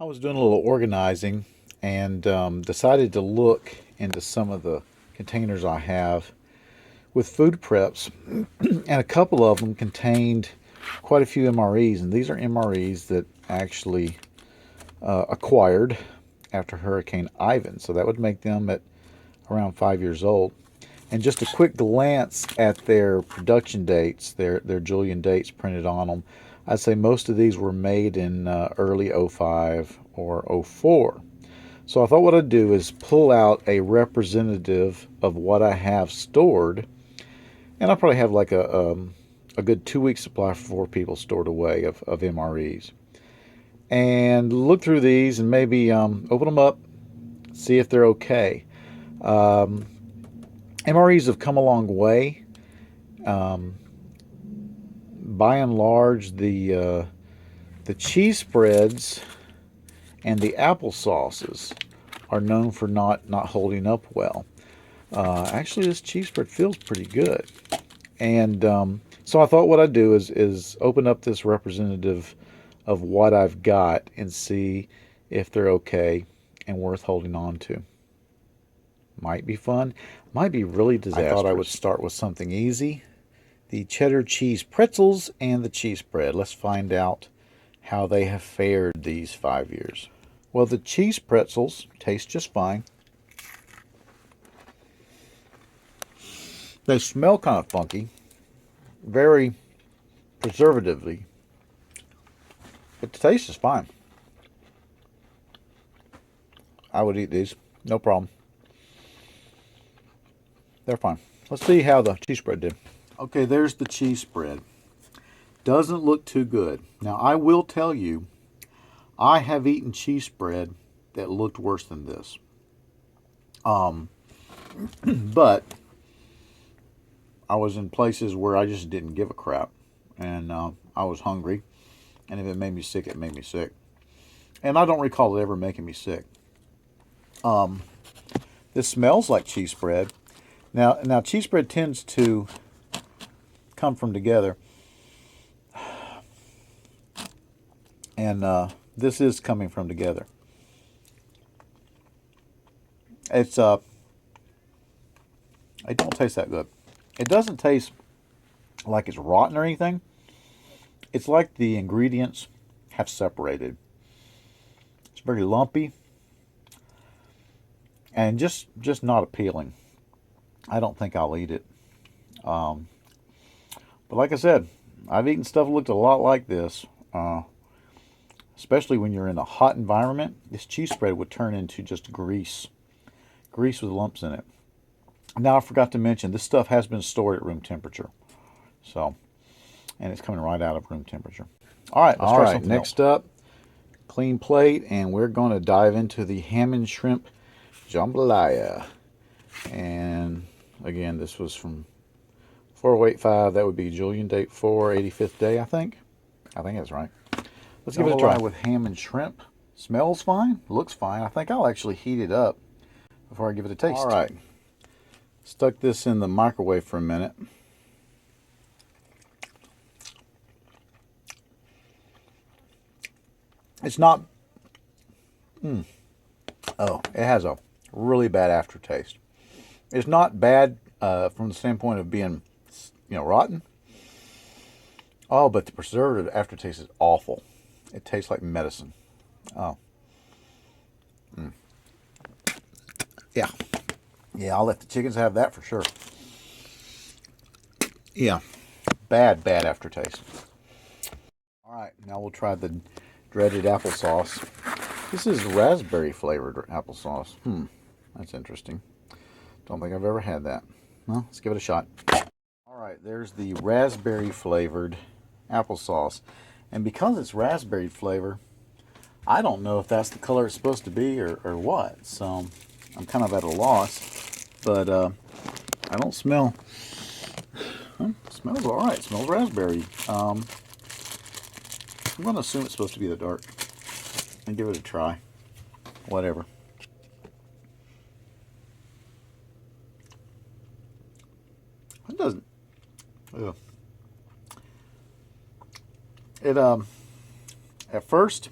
I was doing a little organizing and decided to look into some of the containers I have with food preps, and a couple of them contained quite a few MREs, and these are MREs that actually acquired after Hurricane Ivan, so that would make them at around 5 years old. And just a quick glance at their production dates, their Julian dates printed on them, I'd say most of these were made in early '05 or '04. So I thought what I'd do is pull out a representative of what I have stored, and I probably have like a good 2 week supply for 4 people stored away of MREs. And look through these and maybe open them up, see if they're okay. MREs have come a long way. Um, by and large, the cheese spreads and the apple sauces are known for not holding up well. Actually, this cheese spread feels pretty good, and so I thought what I'd do is open up this representative of what I've got and see if they're okay and worth holding on to. Might be fun, might be really disastrous. I thought I would start with something easy. The cheddar cheese pretzels and the cheese spread. Let's find out how they have fared these 5 years. Well, the cheese pretzels taste just fine. They smell kind of funky, very preservatively, but the taste is fine. I would eat these, no problem. They're fine. Let's see how the cheese spread did. Okay, there's the cheese spread. Doesn't look too good. Now, I will tell you, I have eaten cheese spread that looked worse than this. But I was in places where I just didn't give a crap. And I was hungry. And if it made me sick, it made me sick. And I don't recall it ever making me sick. This smells like cheese spread. Now cheese spread tends to come from together. And this is coming from together. It don't taste that good. It doesn't taste like it's rotten or anything. It's like the ingredients have separated. It's very lumpy and just not appealing. I don't think I'll eat it. But like I said, I've eaten stuff that looked a lot like this. Especially when you're in a hot environment, this cheese spread would turn into just grease. Grease with lumps in it. Now, I forgot to mention, this stuff has been stored at room temperature. So, and it's coming right out of room temperature. All right, let's try something next up, clean plate, and we're going to dive into the ham and shrimp jambalaya. And again, this was from 4085. That would be Julian date 4, 85th day, I think. I think that's right. Let's give it a try with ham and shrimp. Smells fine, looks fine. I think I'll actually heat it up before I give it a taste. All right. Stuck this in the microwave for a minute. It's not... Oh, it has a really bad aftertaste. It's not bad from the standpoint of being, rotten. Oh, but the preservative aftertaste is awful. It tastes like medicine. Oh. Yeah. Yeah, I'll let the chickens have that for sure. Yeah. Bad aftertaste. All right, now we'll try the dreaded applesauce. This is raspberry flavored applesauce. That's interesting. Don't think I've ever had that. Well, let's give it a shot. All right, there's the raspberry flavored applesauce. And because it's raspberry flavor, I don't know if that's the color it's supposed to be or what. So I'm kind of at a loss. But I don't smell... It smells all right. It smells raspberry. I'm going to assume it's supposed to be the dark. And give it a try. Whatever. It doesn't... Ugh. It, at first,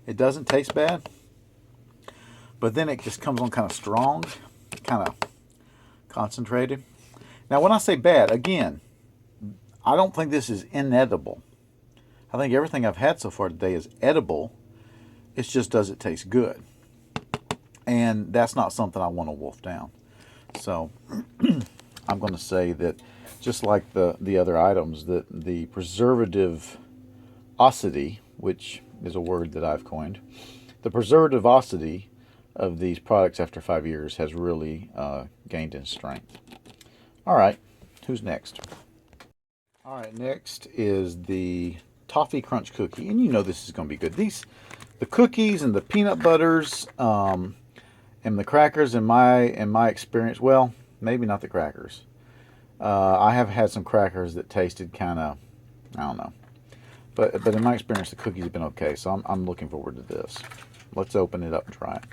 It doesn't taste bad, but then it just comes on kind of strong, kind of concentrated. Now, when I say bad, again, I don't think this is inedible. I think everything I've had so far today is edible. It just doesn't taste good. And that's not something I want to wolf down. So I'm going to say that just like the other items, that the preservative-osity, which is a word that I've coined, the preservative-osity of these products after 5 years has really gained in strength. All right, who's next? All right, next is the Toffee Crunch cookie, and you know this is going to be good. The cookies and the peanut butters and the crackers, in my experience, well, maybe not the crackers. I have had some crackers that tasted kind of, I don't know, but in my experience, the cookies have been okay. So I'm looking forward to this. Let's open it up and try it.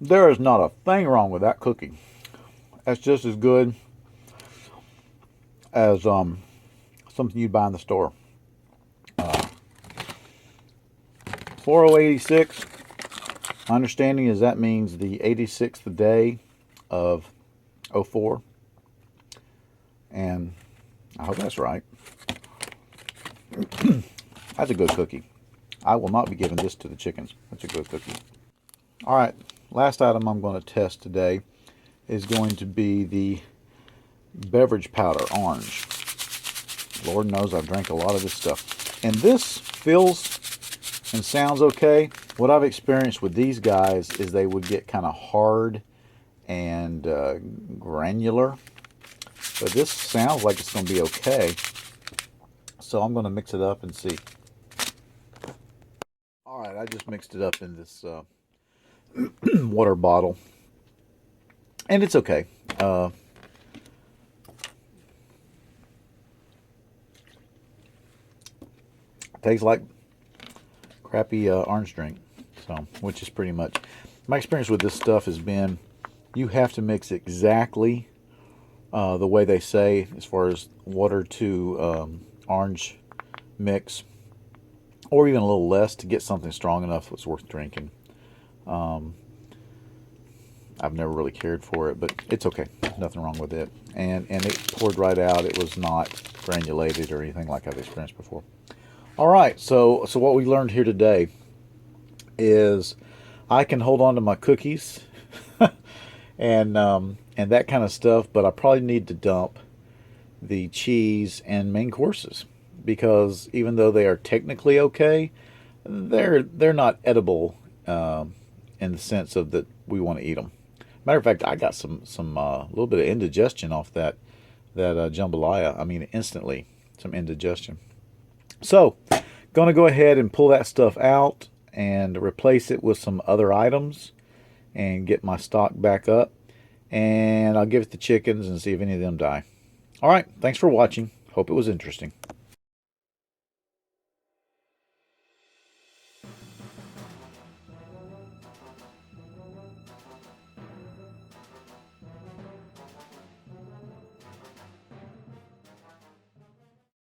There is not a thing wrong with that cookie. That's just as good as something you'd buy in the store. 4086. My understanding is that means the 86th day of 04. And I hope that's right. That's a good cookie. I will not be giving this to the chickens. That's a good cookie. All right, last item I'm going to test today is going to be the beverage powder orange. Lord knows I've drank a lot of this stuff. And this feels and sounds okay. What I've experienced with these guys is they would get kind of hard and granular. But this sounds like it's going to be okay. So I'm going to mix it up and see. All right, I just mixed it up in this water bottle. And it's okay. Tastes like crappy orange drink, so which is pretty much my experience with this stuff has been. You have to mix exactly the way they say, as far as water to orange mix, or even a little less to get something strong enough that's worth drinking. I've never really cared for it, but it's okay. Nothing wrong with it. And it poured right out. It was not granulated or anything like I've experienced before. All right, so what we learned here today is I can hold on to my cookies and that kind of stuff, but I probably need to dump the cheese and main courses, because even though they are technically okay, they're not edible in the sense of that we want to eat them. Matter of fact, I got some little bit of indigestion off that jambalaya. I mean, instantly some indigestion. So, going to go ahead and pull that stuff out and replace it with some other items and get my stock back up. And I'll give it to chickens and see if any of them die. All right, thanks for watching. Hope it was interesting.